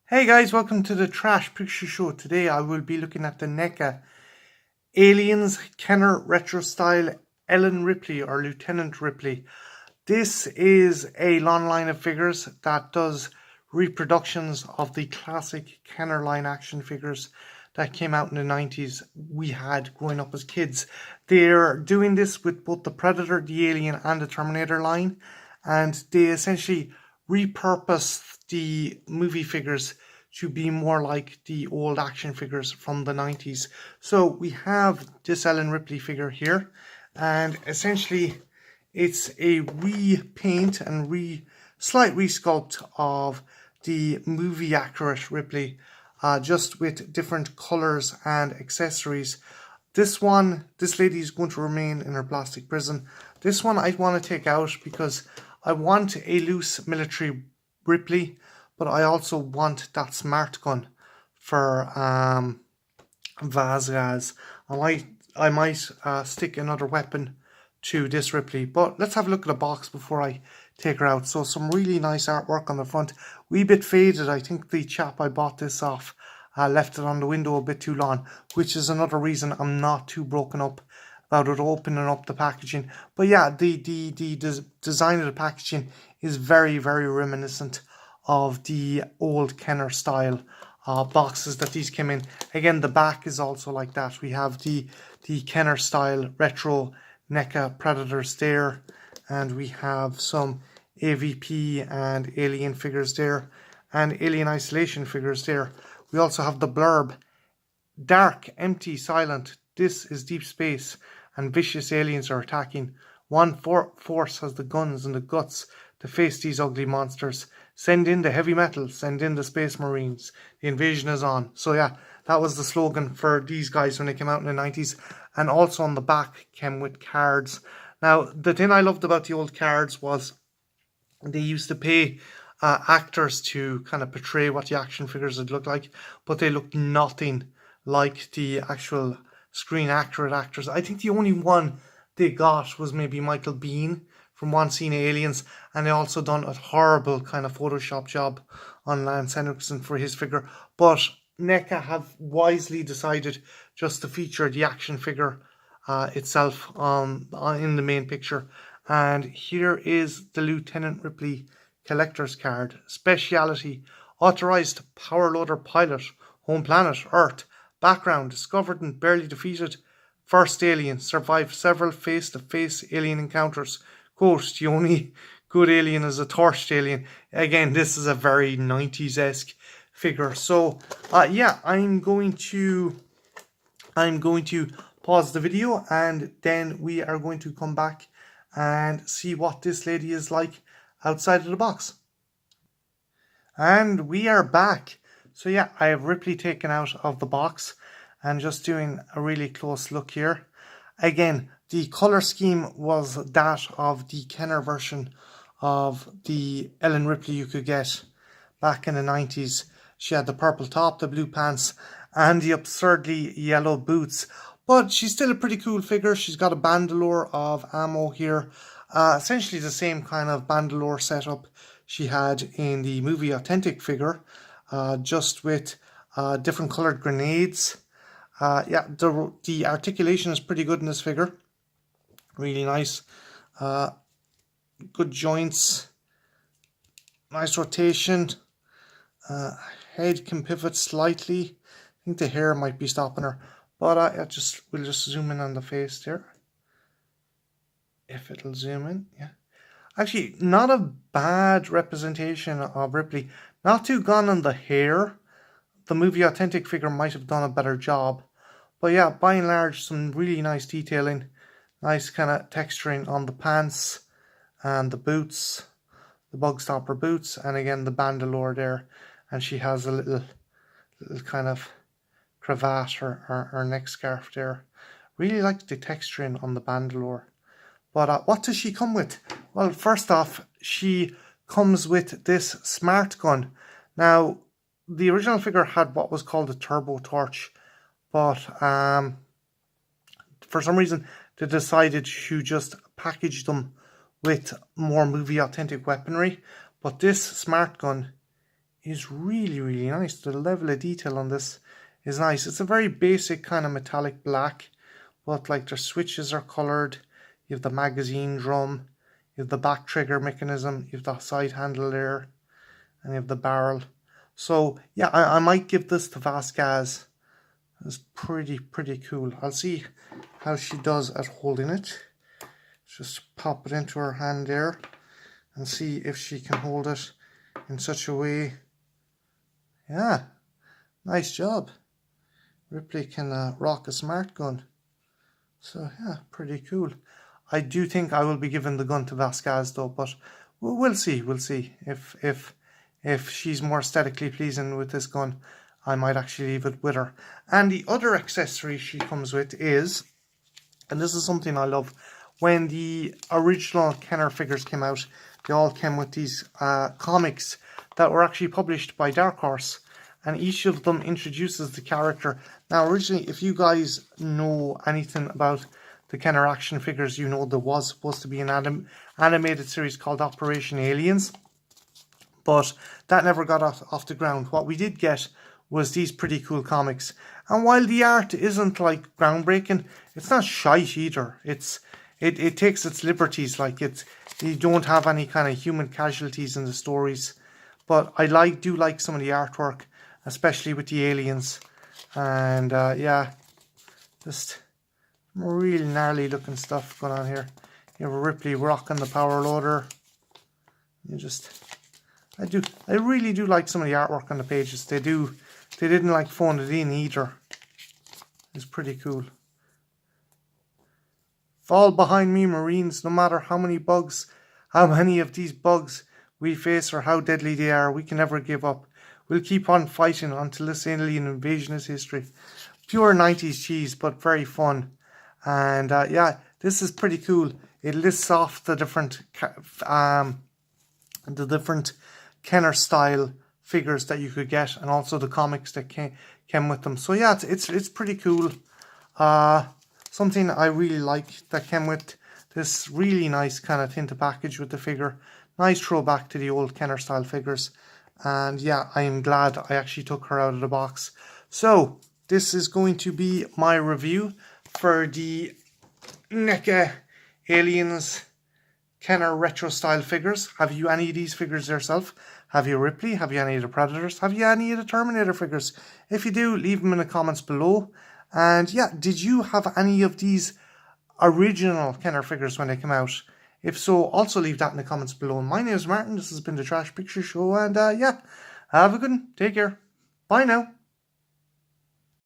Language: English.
Hey guys, welcome to the Trash Picture Show. Today I will be looking at the NECA Aliens Kenner Retro Style Ellen Ripley or Lieutenant Ripley. This is a long line of figures that does reproductions of the classic Kenner line action figures that came out in the 90s we had growing up as kids. They're doing this with both the Predator, the Alien and the Terminator line, and they essentially repurposed the movie figures to be more like the old action figures from the 90s. So we have this Ellen Ripley figure here, and essentially it's a repaint and slight resculpt of the movie accurate Ripley, just with different colors and accessories. This lady is going to remain in her plastic prison. This one I want to take out because I want a loose military Ripley, but I also want that smart gun for Vazgaz. I might stick another weapon to this Ripley, but let's have a look at the box before I take her out. So some really nice artwork on the front, wee bit faded. I think the chap I bought this off left it on the window a bit too long, which is another reason I'm not too broken up about it opening up the packaging. But yeah, the design of the packaging is very, very reminiscent of the old Kenner style boxes that these came in. Again, the back is also like that. We have the Kenner style retro NECA Predators there, and we have some AVP and Alien figures there, and Alien Isolation figures there. We also have the blurb: dark, empty, silent. This is deep space, and vicious aliens are attacking. One force has the guns and the guts to face these ugly monsters. Send in the heavy metal, send in the space marines. The invasion is on. So yeah, that was the slogan for these guys when they came out in the 90s. And also on the back came with cards. Now, the thing I loved about the old cards was they used to pay actors to kind of portray what the action figures would look like, but they looked nothing like the actual screen accurate actors. I think the only one they got was maybe Michael Biehn from One Scene Aliens, and they also done a horrible kind of Photoshop job on Lance Henriksen for his figure. But NECA have wisely decided just to feature the action figure itself in the main picture. And here is the Lieutenant Ripley collector's card. Speciality: authorized power loader pilot, home planet Earth. Background: discovered and barely defeated first alien, survived several face-to-face alien encounters. Quote: the only good alien is a torched alien. Again, this is a very 90s-esque figure. So yeah, I'm going to pause the video, and then we are going to come back and see what this lady is like outside of the box. And we are back. So yeah, I have Ripley taken out of the box and just doing a really close look here. Again, the colour scheme was that of the Kenner version of the Ellen Ripley you could get back in the 90s. She had the purple top, the blue pants, and the absurdly yellow boots. But she's still a pretty cool figure. She's got a bandolier of ammo here. Essentially the same kind of bandolier setup she had in the movie authentic figure, just with different coloured grenades. Yeah, the articulation is pretty good in this figure. Really nice. Good joints. Nice rotation. Head can pivot slightly. I think the hair might be stopping her. But we'll just zoom in on the face there. If it'll zoom in, yeah. Actually, not a bad representation of Ripley. Not too gone on the hair. The movie authentic figure might have done a better job. But yeah, by and large, some really nice detailing. Nice kind of texturing on the pants and the boots. The bug stopper boots. And again, the bandolier there. And she has a little kind of cravat or neck scarf there. Really like the texturing on the bandolier. But what does she come with? Well, first off, she comes with this smart gun. Now, the original figure had what was called a turbo torch, but for some reason they decided to just package them with more movie authentic weaponry. But this smart gun is really, really nice. The level of detail on this is nice. It's a very basic kind of metallic black, but like their switches are coloured. You have the magazine drum, you have the back trigger mechanism, you have the side handle there, and you have the barrel. So yeah, I might give this to Vasquez. It's pretty cool. I'll see how she does at holding it. Just pop it into her hand there and see if she can hold it in such a way. Yeah, nice job. Ripley can rock a smart gun. So yeah, pretty cool. I do think I will be giving the gun to Vasquez though, but we'll see. We'll see if she's more aesthetically pleasing with this gun. I might actually leave it with her. And the other accessory she comes with is, and this is something I love, when the original Kenner figures came out, they all came with these comics that were actually published by Dark Horse, and each of them introduces the character. Now originally, if you guys know anything about the Kenner action figures, you know there was supposed to be an animated series called Operation Aliens, but that never got off the ground. What we did get was these pretty cool comics, and while the art isn't like groundbreaking, it's not shite either. It takes its liberties. Like you don't have any kind of human casualties in the stories, but I do like some of the artwork, especially with the aliens. And yeah, just really gnarly looking stuff going on here. You have a Ripley rocking the power loader. I really do like some of the artwork on the pages. They didn't like phone it in either. It's pretty cool. Fall behind me, Marines. No matter how many of these bugs we face or how deadly they are, we can never give up. We'll keep on fighting until this alien invasion is history. Pure 90s cheese, but very fun. And yeah, this is pretty cool. It lists off the different Kenner style figures that you could get, and also the comics that came with them. So yeah, it's pretty cool. Something I really like that came with this really nice kind of tinted package with the figure. Nice throwback to the old Kenner style figures. And yeah, I am glad I actually took her out of the box. So this is going to be my review for the NECA Aliens Kenner retro style figures. Have you any of these figures yourself? Have you Ripley? Have you any of the Predators? Have you any of the Terminator figures? If you do, leave them in the comments below. And yeah, did you have any of these original Kenner figures when they came out? If so, also leave that in the comments below. My name is Martin. This has been the Trash Picture Show. And yeah, have a good one. Take care. Bye now.